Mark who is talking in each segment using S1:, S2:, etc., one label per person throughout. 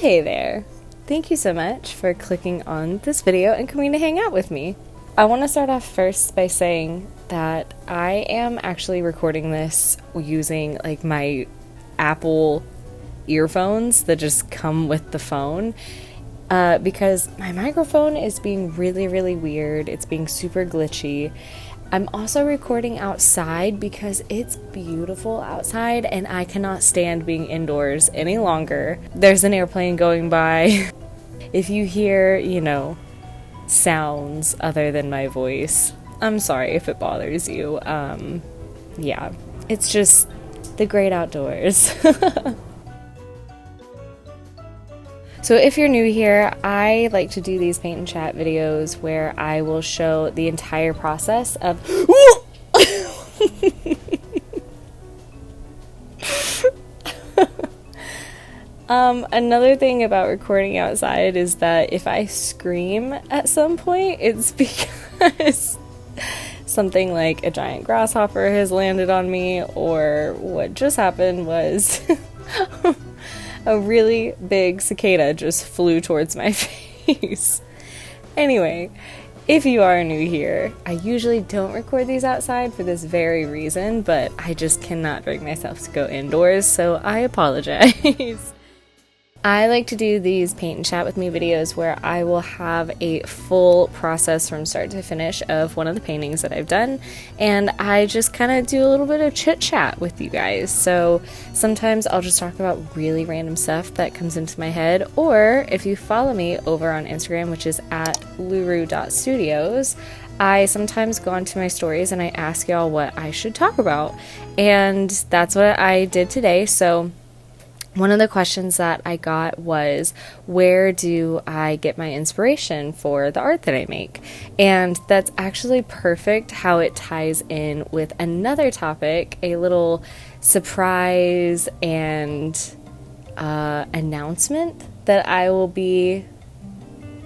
S1: hey there! Thank you so much for clicking on this video and coming to hang out with me. I want to start off first by saying that I am actually recording this using like my Apple earphones that just come with the phone because my microphone is being really weird. It's being super glitchy. I'm also recording outside because it's beautiful outside and I cannot stand being indoors any longer. There's an airplane going by. If you hear, sounds other than my voice, I'm sorry if it bothers you. Yeah, it's just the great outdoors. So if you're new here, I like to do these paint and chat videos where I will show the entire process of another thing about recording outside is that if I scream at some point, it's because something like a giant grasshopper has landed on me, or what just happened was a really big cicada just flew towards my face. Anyway, if you are new here, I usually don't record these outside for this very reason, but I just cannot bring myself to go indoors, so I apologize. I like to do these paint and chat with me videos where I will have a full process from start to finish of one of the paintings that I've done, and I just kind of do a little bit of chit chat with you guys. So sometimes I'll just talk about really random stuff that comes into my head, or if you follow me over on Instagram, which is at luru.studios, I sometimes go onto my stories and I ask y'all what I should talk about, and that's what I did today. So one of the questions that I got was, where do I get my inspiration for the art that I make? And that's actually perfect how it ties in with another topic, a little surprise and announcement that I will be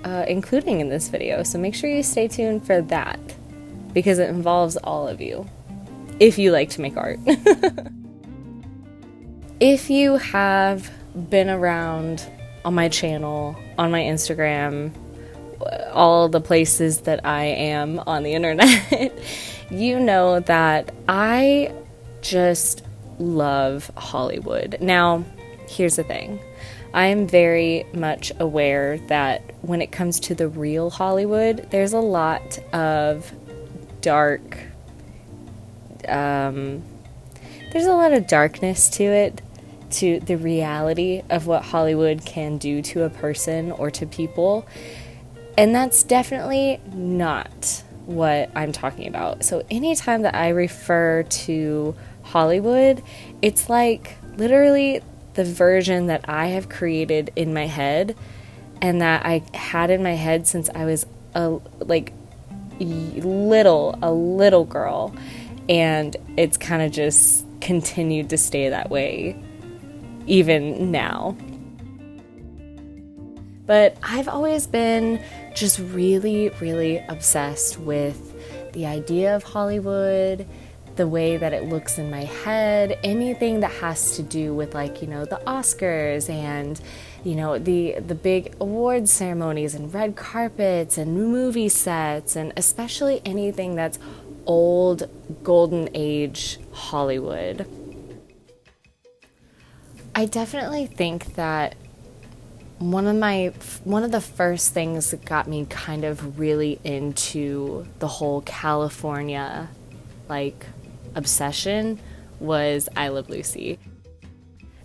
S1: including in this video. So make sure you stay tuned for that, because it involves all of you, if you like to make art. If you have been around on my channel, on my Instagram, all the places that I am on the internet, you know that I just love Hollywood. Now, here's the thing. I am very much aware that when it comes to the real Hollywood, there's a lot of dark, there's a lot of darkness to it, to the reality of what Hollywood can do to a person or to people. And that's definitely not what I'm talking about. So anytime that I refer to Hollywood, it's like literally the version that I have created in my head, and that I had in my head since I was a little girl, and it's kind of just continued to stay that way even now. But I've always been just really obsessed with the idea of Hollywood, the way that it looks in my head, anything that has to do with the Oscars and the big awards ceremonies and red carpets and movie sets, and especially anything that's old golden age Hollywood. I definitely think that one of the first things that got me kind of really into the whole California obsession was I Love Lucy.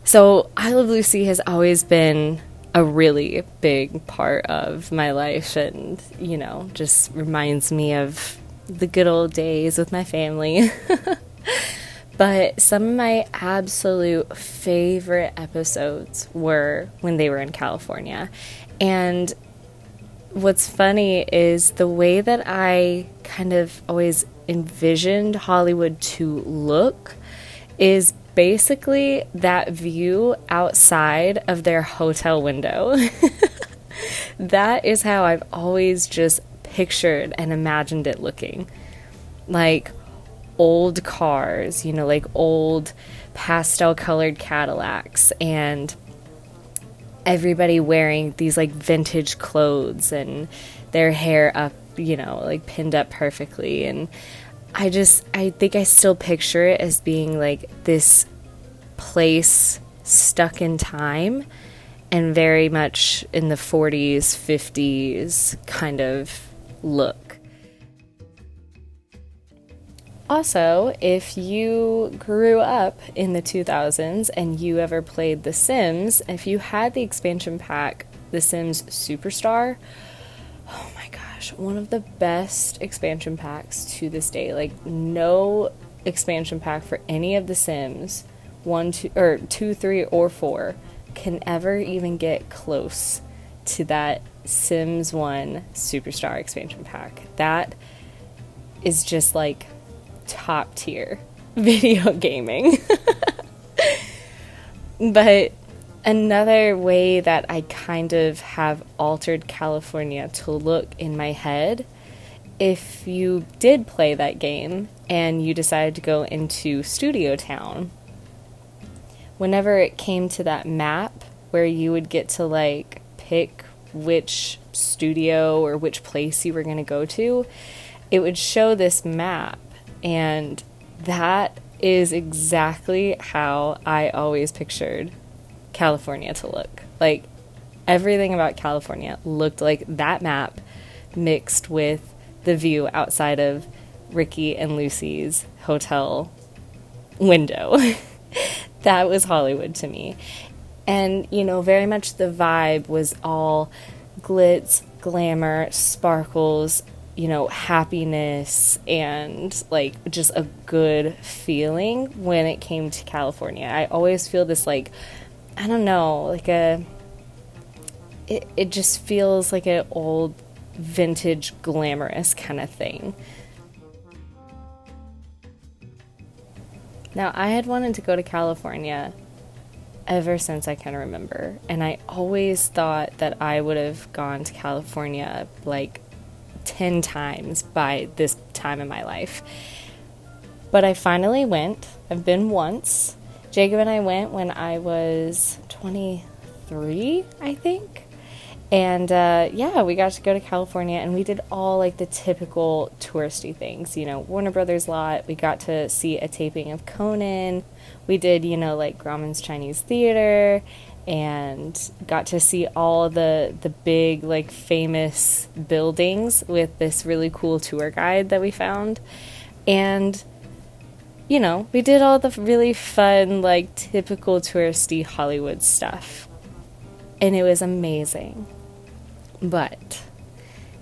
S1: So I Love Lucy has always been a really big part of my life, and just reminds me of the good old days with my family. But some of my absolute favorite episodes were when they were in California. And what's funny is the way that I kind of always envisioned Hollywood to look is basically that view outside of their hotel window. That is how I've always just pictured and imagined it looking. Like old cars, old pastel colored Cadillacs, and everybody wearing these like vintage clothes and their hair up, like pinned up perfectly. And I think I still picture it as being like this place stuck in time and very much in the 40s, 50s kind of look. Also, if you grew up in the 2000s and you ever played The Sims, if you had the expansion pack, The Sims Superstar, oh my gosh, one of the best expansion packs to this day. Like, no expansion pack for any of The Sims, 1, 2, or 2, 3, or 4, can ever even get close to that Sims 1 Superstar expansion pack. That is just like top tier video gaming. But another way that I kind of have altered California to look in my head, if you did play that game and you decided to go into Studio Town, whenever it came to that map where you would get to like pick which studio or which place you were going to go to, it would show this map. And that is exactly how I always pictured California to look. Like, everything about California looked like that map mixed with the view outside of Ricky and Lucy's hotel window. That was Hollywood to me. And, very much the vibe was all glitz, glamour, sparkles, happiness, and like just a good feeling when it came to California. I always feel this like, I don't know, like it just feels like an old vintage glamorous kind of thing. Now, I had wanted to go to California ever since I can remember, and I always thought that I would have gone to California like 10 times by this time in my life. But I finally went. I've been once. Jacob and I went when I was 23, I think. And we got to go to California, and we did all like the typical touristy things, Warner Brothers lot. We got to see a taping of Conan. We did, like Grauman's Chinese Theater, and got to see all the big, like, famous buildings with this really cool tour guide that we found. And, we did all the really fun, like, typical touristy Hollywood stuff. And it was amazing. But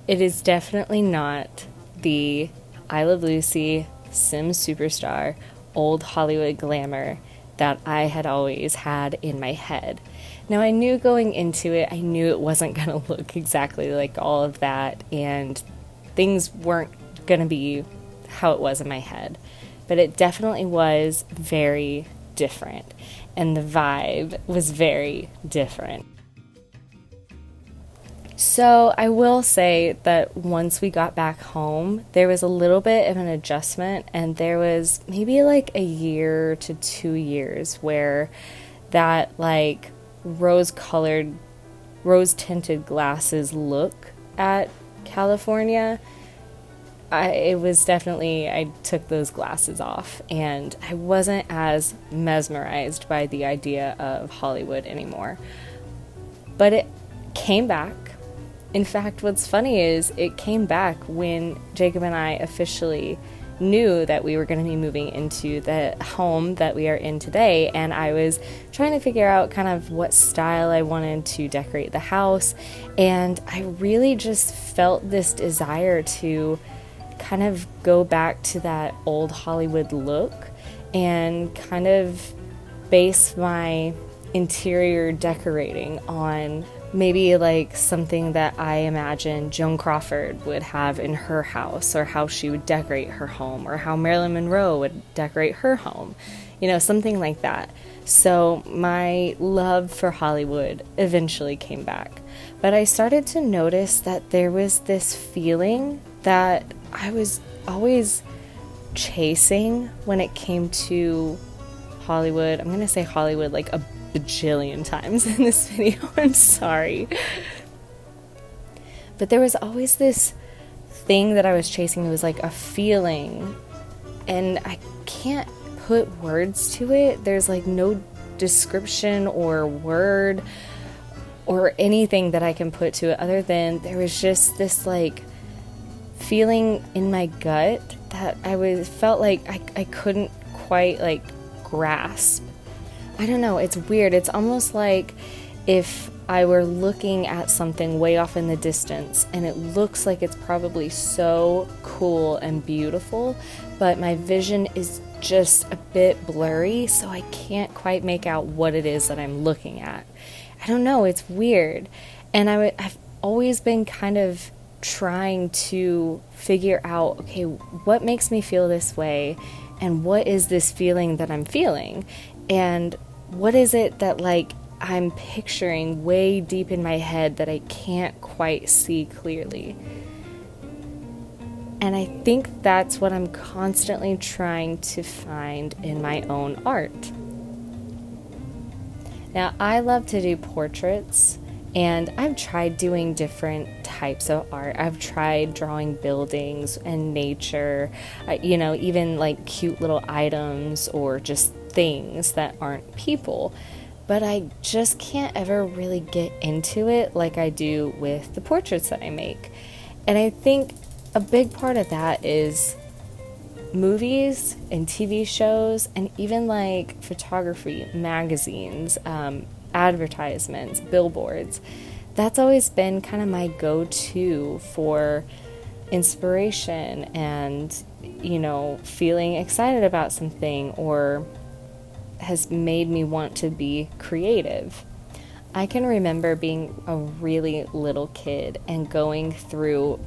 S1: it is definitely not the I Love Lucy, Sims Superstar, old Hollywood glamour that I had always had in my head. Now, I knew going into it, I knew it wasn't going to look exactly like all of that, and things weren't going to be how it was in my head. But it definitely was very different, and the vibe was very different. So I will say that once we got back home, there was a little bit of an adjustment, and there was maybe like a year to 2 years where that like rose-tinted glasses look at California, I took those glasses off, and I wasn't as mesmerized by the idea of Hollywood anymore. But it came back. In fact, what's funny is it came back when Jacob and I officially knew that we were going to be moving into the home that we are in today, and I was trying to figure out kind of what style I wanted to decorate the house, and I really just felt this desire to kind of go back to that old Hollywood look and kind of base my interior decorating on maybe like something that I imagine Joan Crawford would have in her house, or how she would decorate her home, or how Marilyn Monroe would decorate her home, something like that. So my love for Hollywood eventually came back. But I started to notice that there was this feeling that I was always chasing when it came to Hollywood. I'm going to say Hollywood, like a bajillion times in this video. I'm sorry. But there was always this thing that I was chasing. It was like a feeling, and I can't put words to it. There's like no description or word or anything that I can put to it other than there was just this like feeling in my gut that felt like I couldn't quite like grasp. I don't know, it's weird. It's almost like if I were looking at something way off in the distance and it looks like it's probably so cool and beautiful, but my vision is just a bit blurry, so I can't quite make out what it is that I'm looking at. I don't know, it's weird. And I've always been kind of trying to figure out, okay, what makes me feel this way, and what is this feeling that I'm feeling, and what is it that like I'm picturing way deep in my head that I can't quite see clearly. And I think that's what I'm constantly trying to find in my own art. Now, I love to do portraits, and I've tried doing different types of art. I've tried drawing buildings and nature, even like cute little items or just things that aren't people. But I just can't ever really get into it like I do with the portraits that I make. And I think a big part of that is movies and TV shows, and even like photography, magazines, advertisements, billboards. That's always been kind of my go-to for inspiration and, feeling excited about something, or has made me want to be creative. I can remember being a really little kid and going through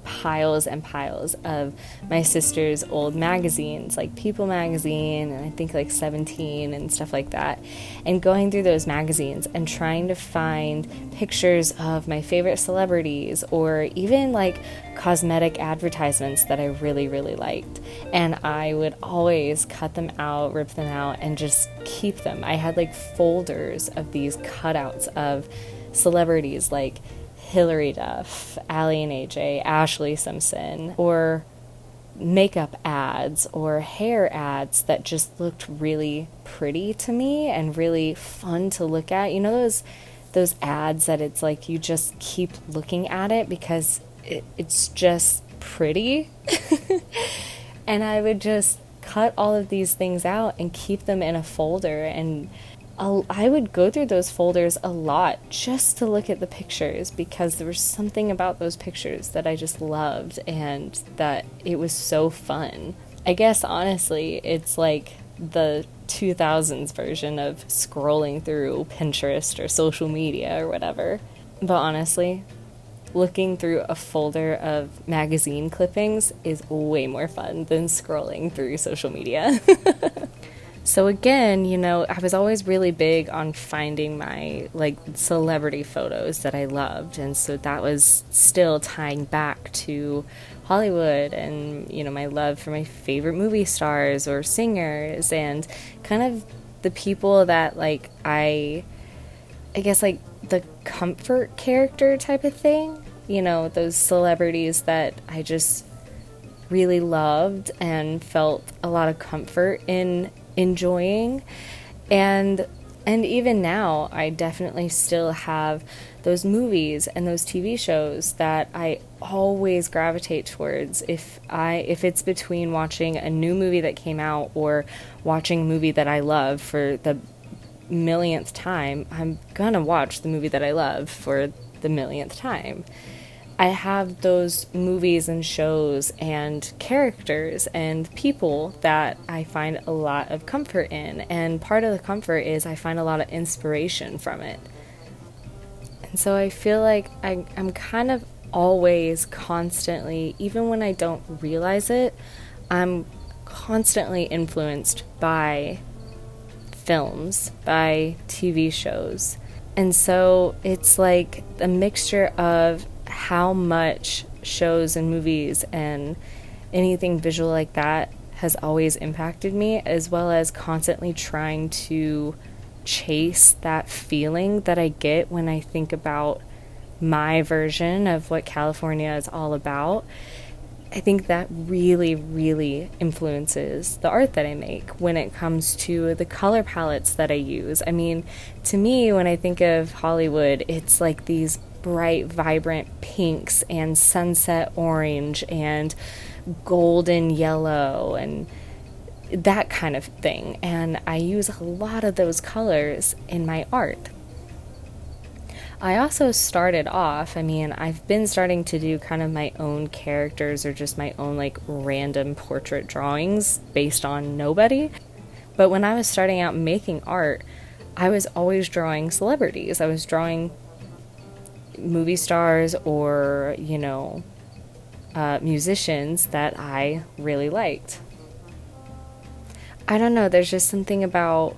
S1: piles and piles of my sister's old magazines, like People magazine, and I think like 17 and stuff like that, and going through those magazines and trying to find pictures of my favorite celebrities, or even like cosmetic advertisements that I really, really liked. And I would always cut them out, rip them out, and just keep them. I had like folders of these cutouts of celebrities like Hilary Duff, Allie and AJ, Ashley Simpson, or makeup ads or hair ads that just looked really pretty to me and really fun to look at. Those ads that it's like you just keep looking at it because it's just pretty. And I would just cut all of these things out and keep them in a folder, and I would go through those folders a lot just to look at the pictures, because there was something about those pictures that I just loved and that it was so fun. I guess honestly, it's like the 2000s version of scrolling through Pinterest or social media or whatever. But honestly, looking through a folder of magazine clippings is way more fun than scrolling through social media. So again, I was always really big on finding my celebrity photos that I loved, and so that was still tying back to Hollywood and my love for my favorite movie stars or singers, and kind of the people that I guess the comfort character type of thing, those celebrities that I just really loved and felt a lot of comfort in enjoying. And even now I definitely still have those movies and those TV shows that I always gravitate towards. If it's between watching a new movie that came out or watching a movie that I love for the millionth time, I'm gonna watch the movie that I love for the millionth time. I have those movies and shows and characters and people that I find a lot of comfort in, and part of the comfort is I find a lot of inspiration from it. And so I feel like I'm kind of always constantly, even when I don't realize it, I'm constantly influenced by films, by TV shows. And so it's like a mixture of how much shows and movies and anything visual like that has always impacted me, as well as constantly trying to chase that feeling that I get when I think about my version of what California is all about. I think that really, really influences the art that I make when it comes to the color palettes that I use. I mean, to me, when I think of Hollywood, it's like these bright, vibrant pinks and sunset orange and golden yellow and that kind of thing. And I use a lot of those colors in my art. I also started off, I've been starting to do kind of my own characters or just my own like random portrait drawings based on nobody. But when I was starting out making art, I was always drawing celebrities. I was drawing movie stars or, musicians that I really liked. I don't know, there's just something about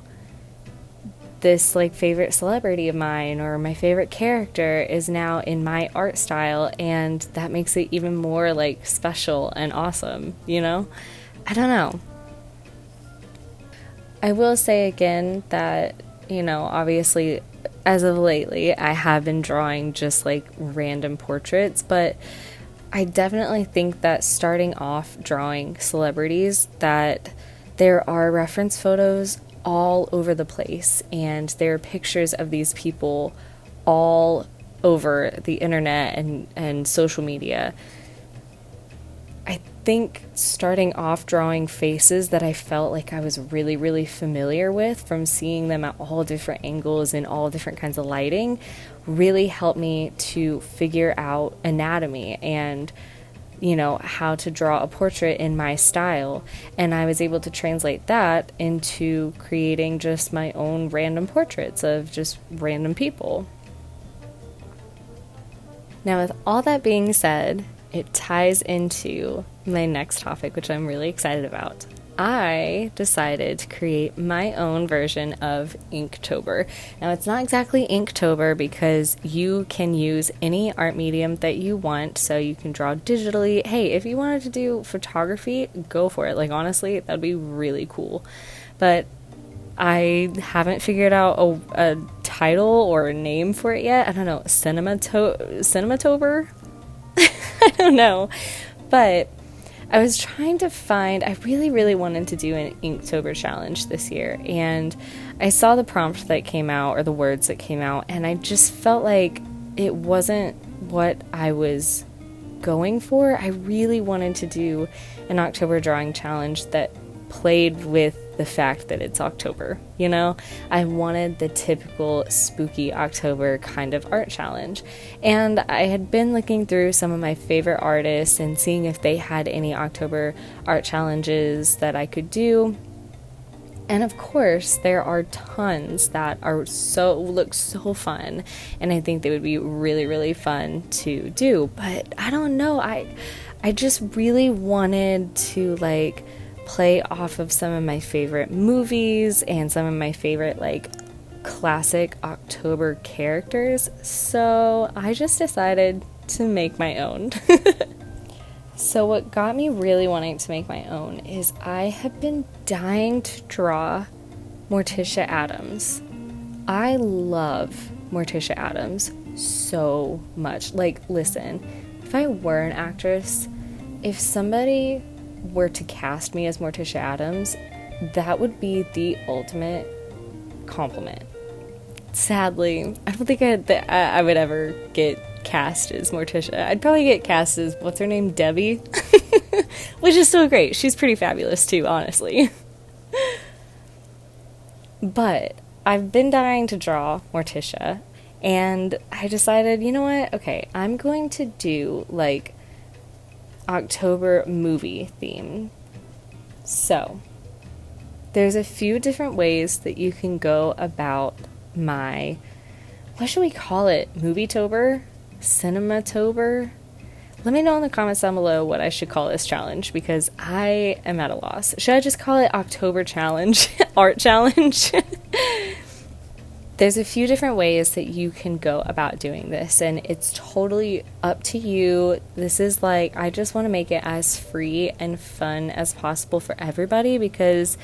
S1: this like favorite celebrity of mine or my favorite character is now in my art style, and that makes it even more like special and awesome, I don't know. I will say again that, obviously as of lately I have been drawing just like random portraits, but I definitely think that starting off drawing celebrities, that there are reference photos all over the place, and there are pictures of these people all over the internet and social media. I think starting off drawing faces that I felt like I was really, really familiar with from seeing them at all different angles and all different kinds of lighting really helped me to figure out anatomy and how to draw a portrait in my style. And I was able to translate that into creating just my own random portraits of just random people. Now, with all that being said, it ties into my next topic, which I'm really excited about. I decided to create my own version of Inktober. Now, it's not exactly Inktober because you can use any art medium that you want, so you can draw digitally. Hey, if you wanted to do photography, go for it. Like, honestly, that'd be really cool. But I haven't figured out a title or a name for it yet. I don't know, Cinematober? I don't know. But I was trying to find, I really, really wanted to do an Inktober challenge this year, and I saw the prompt that came out, or the words that came out, and I just felt like it wasn't what I was going for. I really wanted to do an October drawing challenge that played with the fact that it's October, I wanted the typical spooky October kind of art challenge. And I had been looking through some of my favorite artists and seeing if they had any October art challenges that I could do. And of course, there are tons that look so fun, and I think they would be really, really fun to do. But I don't know, I just really wanted to play off of some of my favorite movies and some of my favorite classic October characters. So I just decided to make my own. So what got me really wanting to make my own is I have been dying to draw Morticia Addams. I love Morticia Addams so much. Listen, if I were an actress, if somebody were to cast me as Morticia Addams, that would be the ultimate compliment. Sadly, I don't think I would ever get cast as Morticia. I'd probably get cast as, what's her name, Debbie? Which is still great. She's pretty fabulous too, honestly. But I've been dying to draw Morticia, and I decided, you know what? Okay, I'm going to do October movie theme. So there's a few different ways that you can go about my, what should we call it? Movie-tober? Cinematober? Let me know in the comments down below what I should call this challenge, because I am at a loss. Should I just call it October Challenge? Art Challenge? There's a few different ways that you can go about doing this, and it's totally up to you. This is I just want to make it as free and fun as possible for everybody, because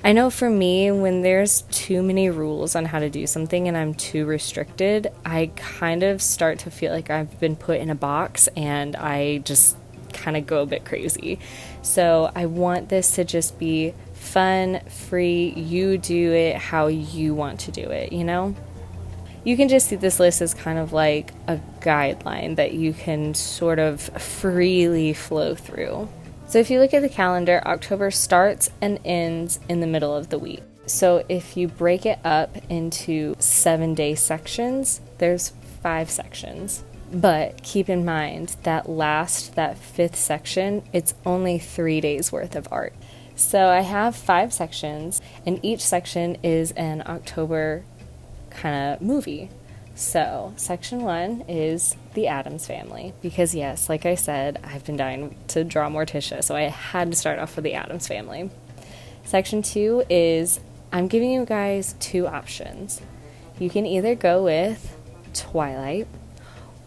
S1: I know for me, when there's too many rules on how to do something and I'm too restricted, I kind of start to feel like I've been put in a box and I just kind of go a bit crazy. So I want this to just be fun, free, you do it how you want to do it, you know? You can just see this list as kind of like a guideline that you can sort of freely flow through. So if you look at the calendar, October starts and ends in the middle of the week. So if you break it up into 7-day sections, there's 5 sections. But keep in mind that that 5th section, it's only 3 days worth of art. So I have 5 sections, and each section is an October kind of movie. So section 1 is the Addams Family, because yes, like I said, I've been dying to draw Morticia, so I had to start off with the Addams Family. Section 2 is, I'm giving you guys 2 options. You can either go with Twilight,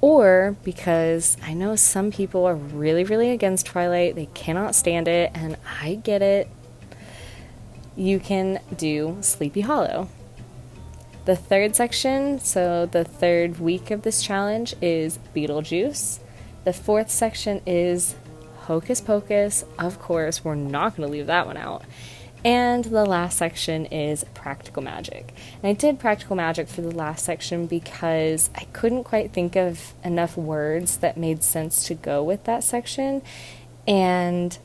S1: or, because I know some people are really, really against Twilight, they cannot stand it, and I get it, you can do Sleepy Hollow. The 3rd section, so the 3rd week of this challenge, is Beetlejuice. The 4th section is Hocus Pocus. Of course, we're not going to leave that one out. And the last section is Practical Magic. And I did Practical Magic for the last section because I couldn't quite think of enough words that made sense to go with that section. And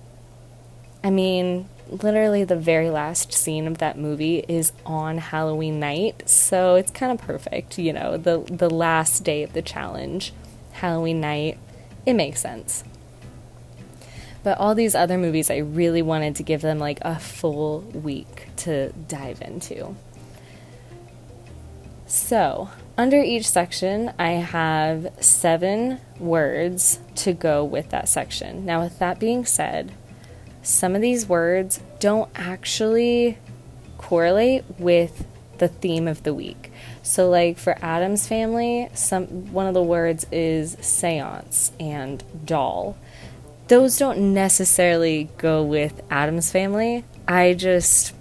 S1: I mean, literally the very last scene of that movie is on Halloween night, so it's kind of perfect, you know, the last day of the challenge, Halloween night, it makes sense. But all these other movies, I really wanted to give them like a full week to dive into. So, under each section, I have 7 words to go with that section. Now, with that being said, some of these words don't actually correlate with the theme of the week. So like for Addams Family, one of the words is seance and doll. Those don't necessarily go with Addams Family. I just,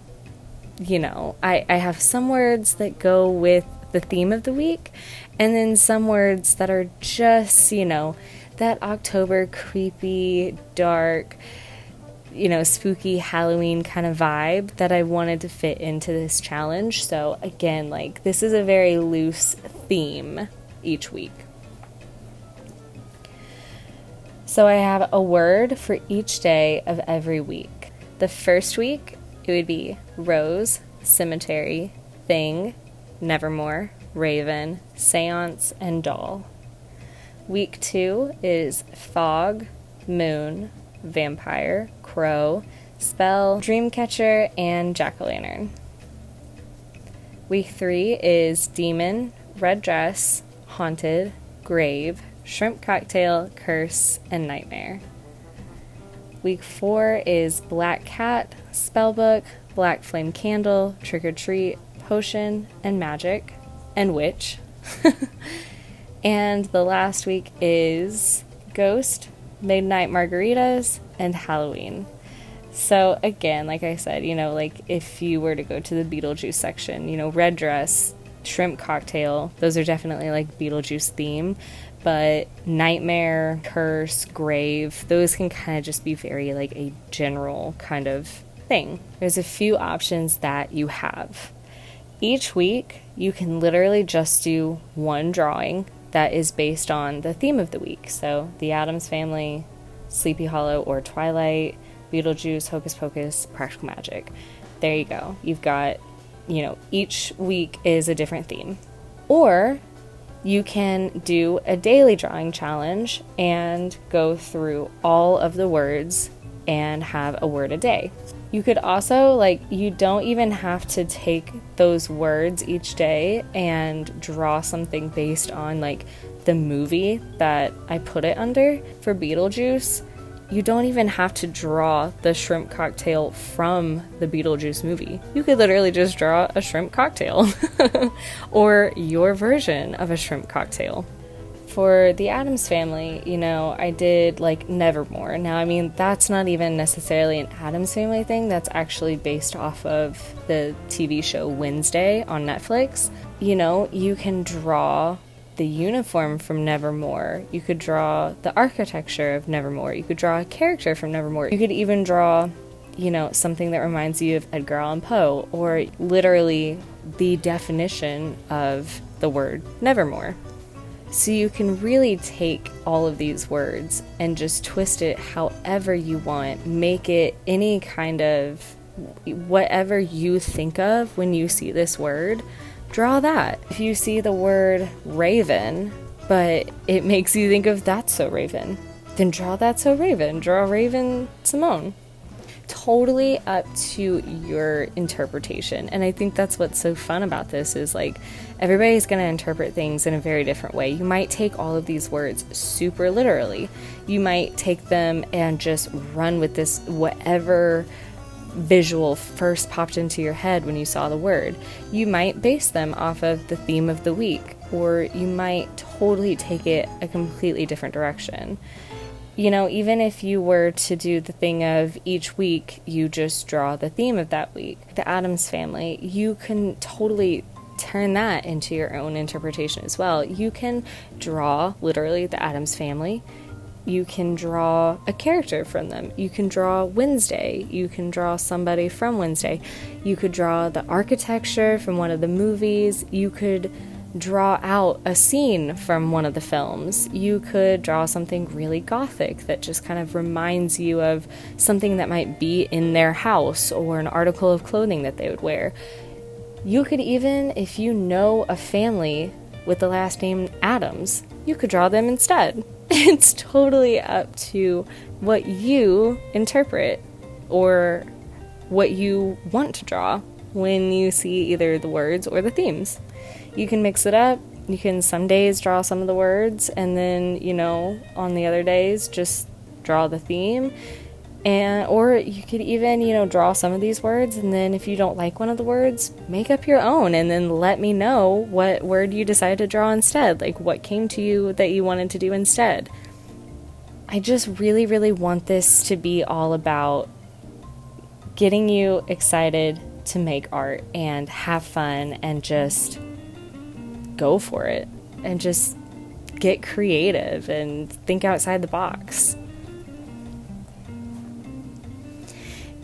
S1: you know, I have some words that go with the theme of the week, and then some words that are just, you know, that October creepy, dark, you know, spooky Halloween kind of vibe that I wanted to fit into this challenge. So again, like, this is a very loose theme each week. So I have a word for each day of every week. The first week, it would be rose, cemetery, thing, nevermore, raven, seance, and doll. Week 2 is fog, moon, vampire, crow, spell, dreamcatcher, and jack-o'-lantern. Week 3 is demon, red dress, haunted, grave, shrimp cocktail, curse, and nightmare. Week 4 is black cat, spellbook, black flame candle, trick or treat, potion, and magic, and witch. And the last week is ghost, midnight margaritas, and Halloween. So again, like I said, you know, like if you were to go to the Beetlejuice section, you know, red dress, shrimp cocktail, those are definitely like Beetlejuice theme. But nightmare, curse, grave, those can kind of just be very like a general kind of thing. There's a few options that you have. Each week, you can literally just do one drawing that is based on the theme of the week. So the Addams Family, Sleepy Hollow or Twilight, Beetlejuice, Hocus Pocus, Practical Magic. There you go. You've got, you know, each week is a different theme. Or you can do a daily drawing challenge and go through all of the words and have a word a day. You could also, like, you don't even have to take those words each day and draw something based on, like, the movie that I put it under. For Beetlejuice, you don't even have to draw the shrimp cocktail from the Beetlejuice movie. You could literally just draw a shrimp cocktail or your version of a shrimp cocktail. For the Addams Family, you know, I did like Nevermore. Now, I mean, that's not even necessarily an Addams Family thing. That's actually based off of the TV show Wednesday on Netflix. You know, you can draw the uniform from Nevermore. You could draw the architecture of Nevermore. You could draw a character from Nevermore. You could even draw, you know, something that reminds you of Edgar Allan Poe, or literally the definition of the word Nevermore. So you can really take all of these words and just twist it however you want. Make it any kind of whatever you think of when you see this word. Draw that. If you see the word raven, but it makes you think of That's So Raven, then draw That's So Raven. Draw Raven Simone. Totally up to your interpretation. And I think that's what's so fun about this is like everybody's going to interpret things in a very different way. You might take all of these words super literally. You might take them and just run with this whatever visual first popped into your head when you saw the word. You might base them off of the theme of the week, or you might totally take it a completely different direction. You know, even if you were to do the thing of each week, you just draw the theme of that week. The Addams Family, you can totally turn that into your own interpretation as well. You can draw literally the Addams Family. You can draw a character from them. You can draw Wednesday. You can draw somebody from Wednesday. You could draw the architecture from one of the movies. You could draw out a scene from one of the films. You could draw something really gothic that just kind of reminds you of something that might be in their house or an article of clothing that they would wear. You could even, if you know a family with the last name Addams, you could draw them instead. It's totally up to what you interpret or what you want to draw when you see either the words or the themes. You can mix it up. You can some days draw some of the words and then, you know, on the other days just draw the theme. Or you could even, you know, draw some of these words, and then if you don't like one of the words, make up your own and then let me know what word you decided to draw instead, like what came to you that you wanted to do instead. I just really, really want this to be all about getting you excited to make art and have fun and just go for it and just get creative and think outside the box.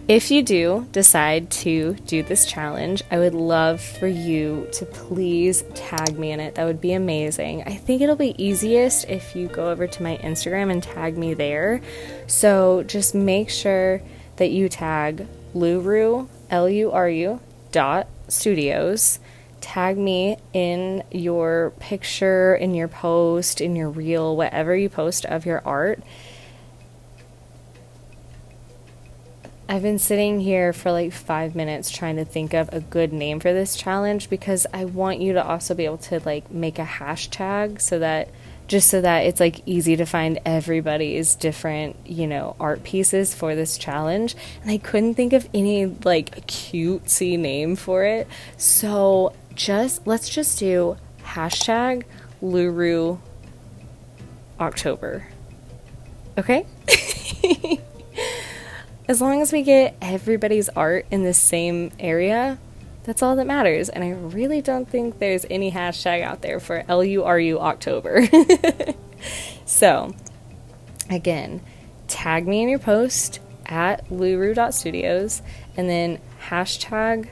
S1: If you do decide to do this challenge, I would love for you to please tag me in it. That would be amazing. I think it'll be easiest if you go over to my Instagram and tag me there. So just make sure that you tag Luru, Luru, .studios. Tag me in your picture, in your post, in your reel, whatever you post of your art. I've been sitting here for like 5 minutes trying to think of a good name for this challenge because I want you to also be able to like make a hashtag so that it's like easy to find everybody's different, you know, art pieces for this challenge. And I couldn't think of any like cutesy name for it. So let's just do hashtag Luru October. Okay? As long as we get everybody's art in the same area, that's all that matters. And I really don't think there's any hashtag out there for LURU October. So, again, tag me in your post at luru.studios and then hashtag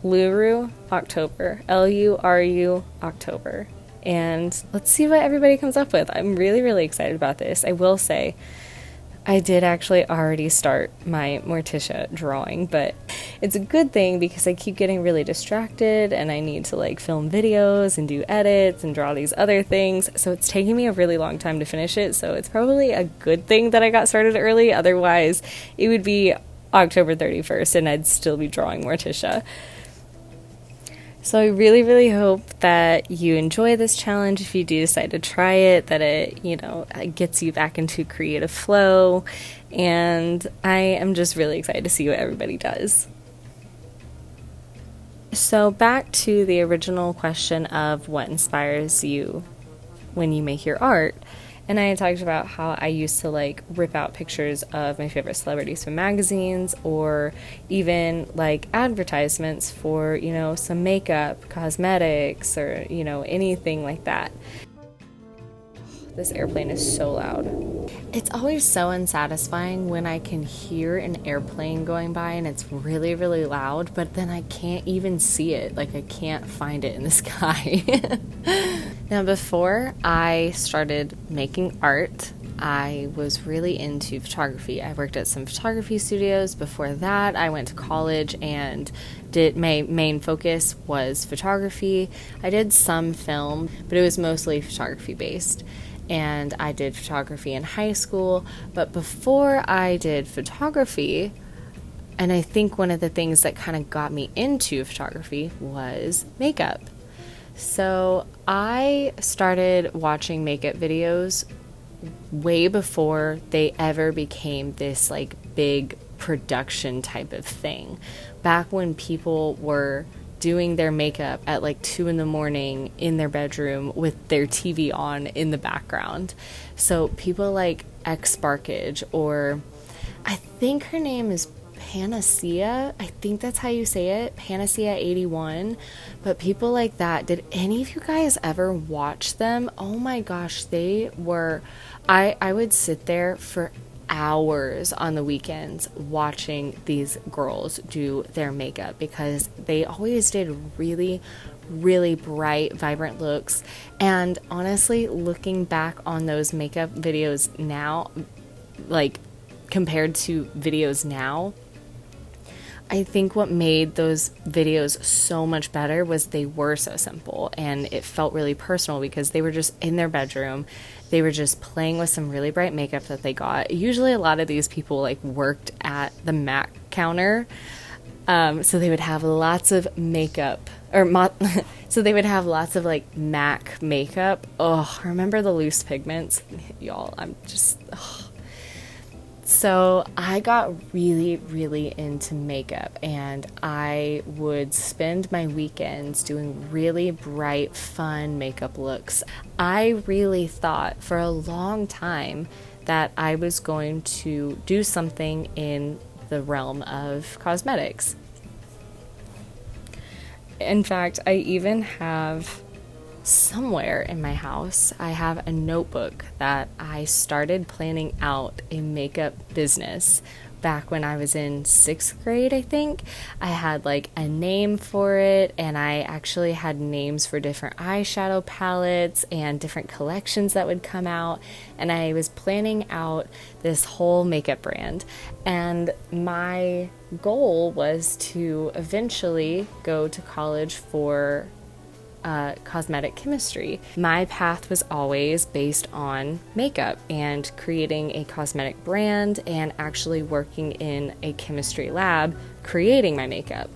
S1: Luru October, LURU October. And let's see what everybody comes up with. I'm really, really excited about this. I will say, I did actually already start my Morticia drawing, but it's a good thing because I keep getting really distracted and I need to like film videos and do edits and draw these other things. So it's taking me a really long time to finish it. So it's probably a good thing that I got started early. Otherwise, it would be October 31st and I'd still be drawing Morticia. So I really, really hope that you enjoy this challenge. If you do decide to try it, that it, you know, gets you back into creative flow. And I am just really excited to see what everybody does. So back to the original question of what inspires you when you make your art. And I had talked about how I used to like rip out pictures of my favorite celebrities from magazines, or even like advertisements for, you know, some makeup, cosmetics, or, you know, anything like that. This airplane is so loud. It's always so unsatisfying when I can hear an airplane going by and it's really, really loud, but then I can't even see it. Like, I can't find it in the sky. Now, before I started making art, I was really into photography. I worked at some photography studios. Before that, I went to college and my main focus was photography. I did some film, but it was mostly photography based. And I did photography in high school. But before I did photography, and I think one of the things that kind of got me into photography was makeup. So I started watching makeup videos way before they ever became this like big production type of thing. Back when people were doing their makeup at like 2 a.m. in their bedroom with their TV on in the background. So people like X Sparkage, or I think her name is Panacea. I think that's how you say it. Panacea 81. But people like that, did any of you guys ever watch them? Oh my gosh, they were, I would sit there for hours on the weekends watching these girls do their makeup, because they always did really, really bright, vibrant looks. And honestly, looking back on those makeup videos now, like compared to videos now, I think what made those videos so much better was they were so simple, and it felt really personal because they were just in their bedroom. They were just playing with some really bright makeup that they got. Usually a lot of these people like worked at the MAC counter. So they would have lots of makeup, so they would have lots of like MAC makeup. Oh, remember the loose pigments? Y'all, I'm just... So I got really, really into makeup, and I would spend my weekends doing really bright, fun makeup looks. I really thought for a long time that I was going to do something in the realm of cosmetics. In fact, I even have somewhere in my house, I have a notebook that I started planning out a makeup business back when I was in 6th grade, I think. I had like a name for it, and I actually had names for different eyeshadow palettes and different collections that would come out, and I was planning out this whole makeup brand. And my goal was to eventually go to college for cosmetic chemistry. My path was always based on makeup and creating a cosmetic brand and actually working in a chemistry lab creating my makeup.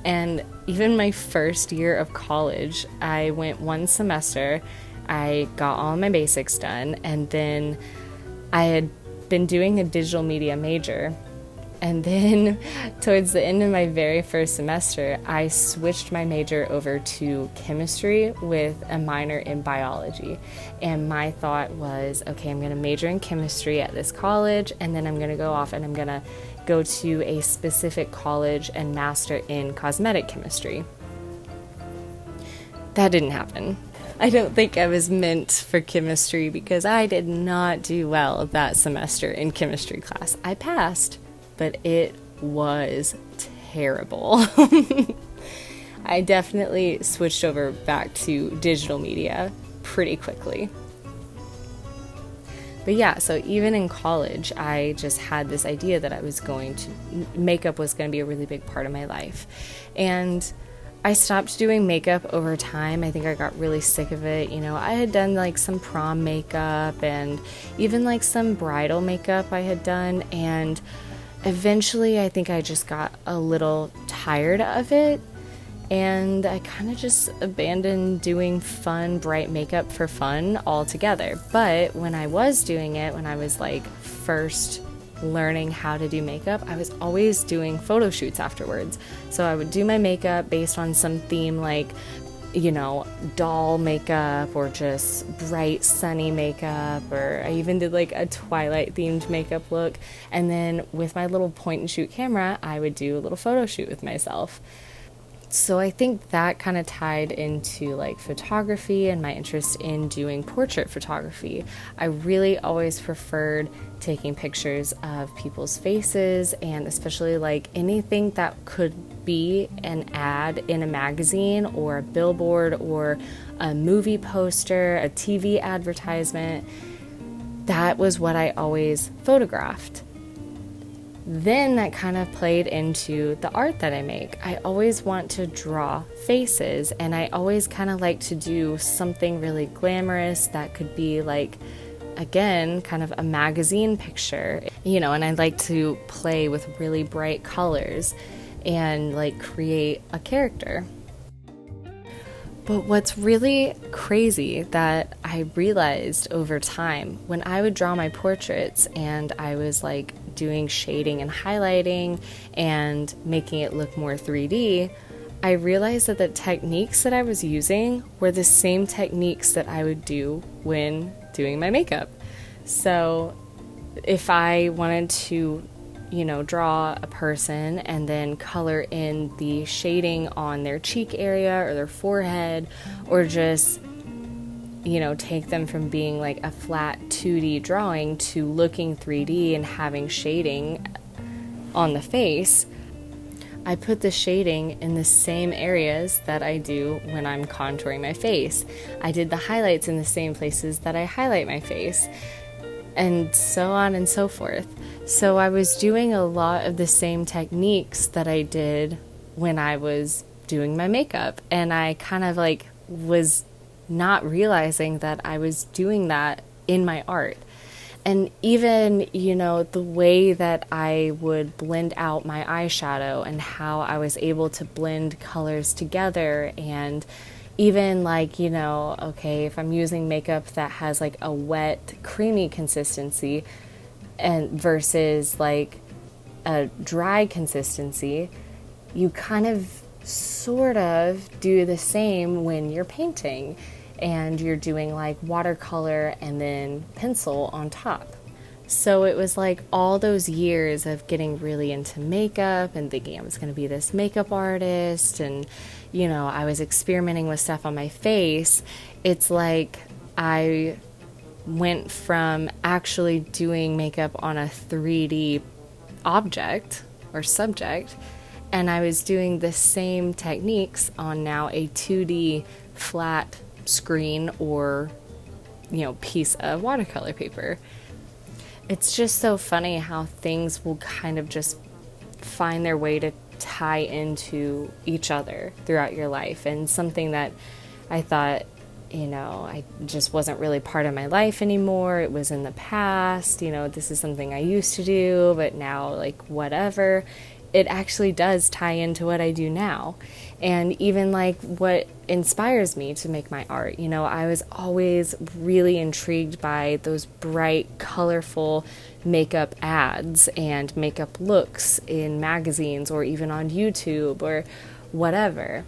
S1: And even my first year of college, I went one semester, I got all my basics done, and then I had been doing a digital media major. And then towards the end of my very first semester, I switched my major over to chemistry with a minor in biology. And my thought was, okay, I'm going to major in chemistry at this college, and then I'm going to go off and I'm going to go to a specific college and master in cosmetic chemistry. That didn't happen. I don't think I was meant for chemistry because I did not do well that semester in chemistry class. I passed, but it was terrible. I definitely switched over back to digital media pretty quickly. But yeah, so even in college, I just had this idea that makeup was going to be a really big part of my life. And I stopped doing makeup over time. I think I got really sick of it. You know, I had done like some prom makeup and even like some bridal makeup I had done, and eventually, I think I just got a little tired of it, and I kind of just abandoned doing fun, bright makeup for fun altogether. But when I was doing it, when I was like first learning how to do makeup, I was always doing photo shoots afterwards. So I would do my makeup based on some theme like doll makeup or just bright sunny makeup, or I even did like a Twilight themed makeup look. And then with my little point and shoot camera, I would do a little photo shoot with myself. So I think that kind of tied into like photography and my interest in doing portrait photography. I really always preferred taking pictures of people's faces, and especially like anything that could be an ad in a magazine or a billboard or a movie poster, a TV advertisement. That was what I always photographed. Then that kind of played into the art that I make. I always want to draw faces, and I always kind of like to do something really glamorous that could be like, again, kind of a magazine picture, and I like to play with really bright colors and like create a character. But what's really crazy that I realized over time, when I would draw my portraits and I was like doing shading and highlighting and making it look more 3D, I realized that the techniques that I was using were the same techniques that I would do when doing my makeup. So if I wanted to draw a person and then color in the shading on their cheek area or their forehead, or just, take them from being like a flat 2D drawing to looking 3D and having shading on the face, I put the shading in the same areas that I do when I'm contouring my face. I did the highlights in the same places that I highlight my face, and so on and so forth. So I was doing a lot of the same techniques that I did when I was doing my makeup, and I kind of like was not realizing that I was doing that in my art. And even, the way that I would blend out my eyeshadow and how I was able to blend colors together, and even like, okay, if I'm using makeup that has like a wet, creamy consistency and versus like a dry consistency, you kind of sort of do the same when you're painting and you're doing like watercolor and then pencil on top. So it was like all those years of getting really into makeup and thinking I was going to be this makeup artist, and I was experimenting with stuff on my face. It's like I went from actually doing makeup on a 3D object or subject, and I was doing the same techniques on now a 2D flat screen or piece of watercolor paper. It's just so funny how things will kind of just find their way to tie into each other throughout your life. And something that I thought, I just wasn't really part of my life anymore. It was in the past, this is something I used to do, but now like whatever. It actually does tie into what I do now. And even like what inspires me to make my art. I was always really intrigued by those bright, colorful makeup ads and makeup looks in magazines or even on YouTube or whatever.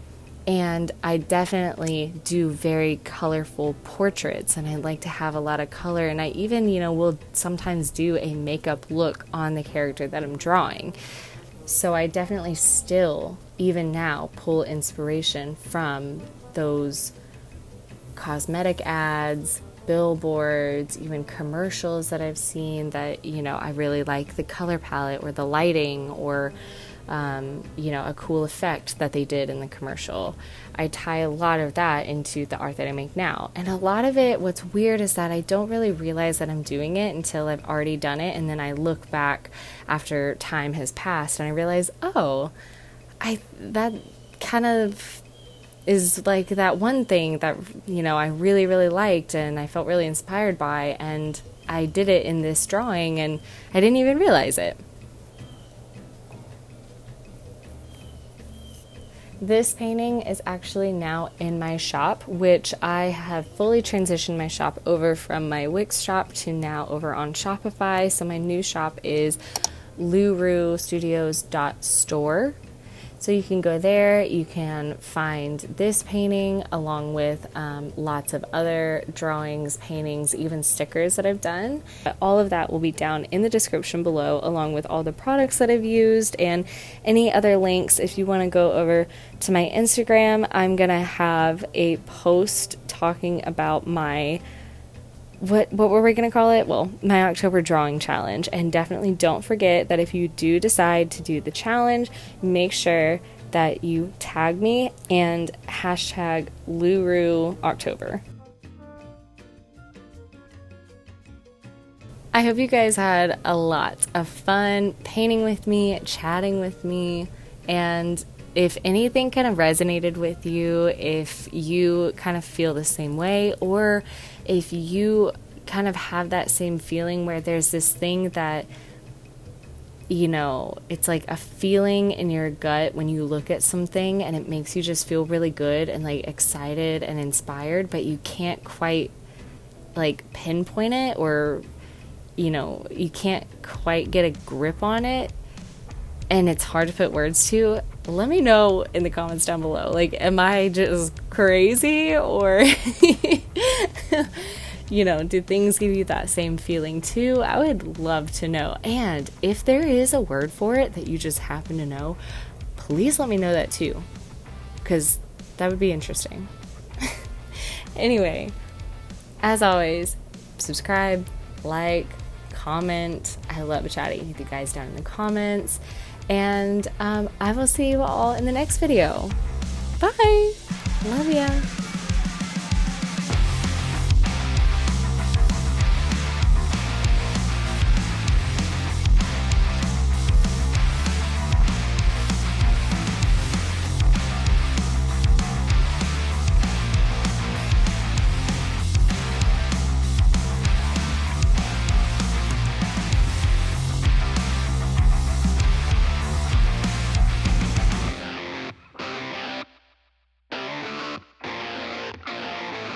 S1: And I definitely do very colorful portraits, and I like to have a lot of color. And I even, will sometimes do a makeup look on the character that I'm drawing. So I definitely still, even now, pull inspiration from those cosmetic ads, billboards, even commercials that I've seen that, I really like the color palette or the lighting or, a cool effect that they did in the commercial. I tie a lot of that into the art that I make now. And a lot of it, what's weird is that I don't really realize that I'm doing it until I've already done it. And then I look back after time has passed and I realize, that kind of is like that one thing that, I really, really liked and I felt really inspired by. And I did it in this drawing and I didn't even realize it. This painting is actually now in my shop, which I have fully transitioned my shop over from my Wix shop to now over on Shopify. So my new shop is lurustudios.store. So you can go there, you can find this painting along with lots of other drawings, paintings, even stickers that I've done. All of that will be down in the description below, along with all the products that I've used and any other links. If you want to go over to my Instagram, I'm gonna have a post talking about my what were we going to call it? Well, my October drawing challenge. And definitely don't forget that if you do decide to do the challenge, make sure that you tag me and hashtag Luru October. I hope you guys had a lot of fun painting with me, chatting with me, and if anything kind of resonated with you, if you kind of feel the same way, or if you kind of have that same feeling where there's this thing that, you know, it's like a feeling in your gut when you look at something and it makes you just feel really good and like excited and inspired, but you can't quite like pinpoint it, or, you know, you can't quite get a grip on it and it's hard to put words to. Let me know in the comments down below. Like, am I just crazy, or you know, do things give you that same feeling too? I would love to know. And if there is a word for it that you just happen to know, please let me know that too, because that would be interesting. Anyway, as always, subscribe, like, comment. I love chatting with you guys down in the comments. And I will see you all in the next video. Bye. Love ya.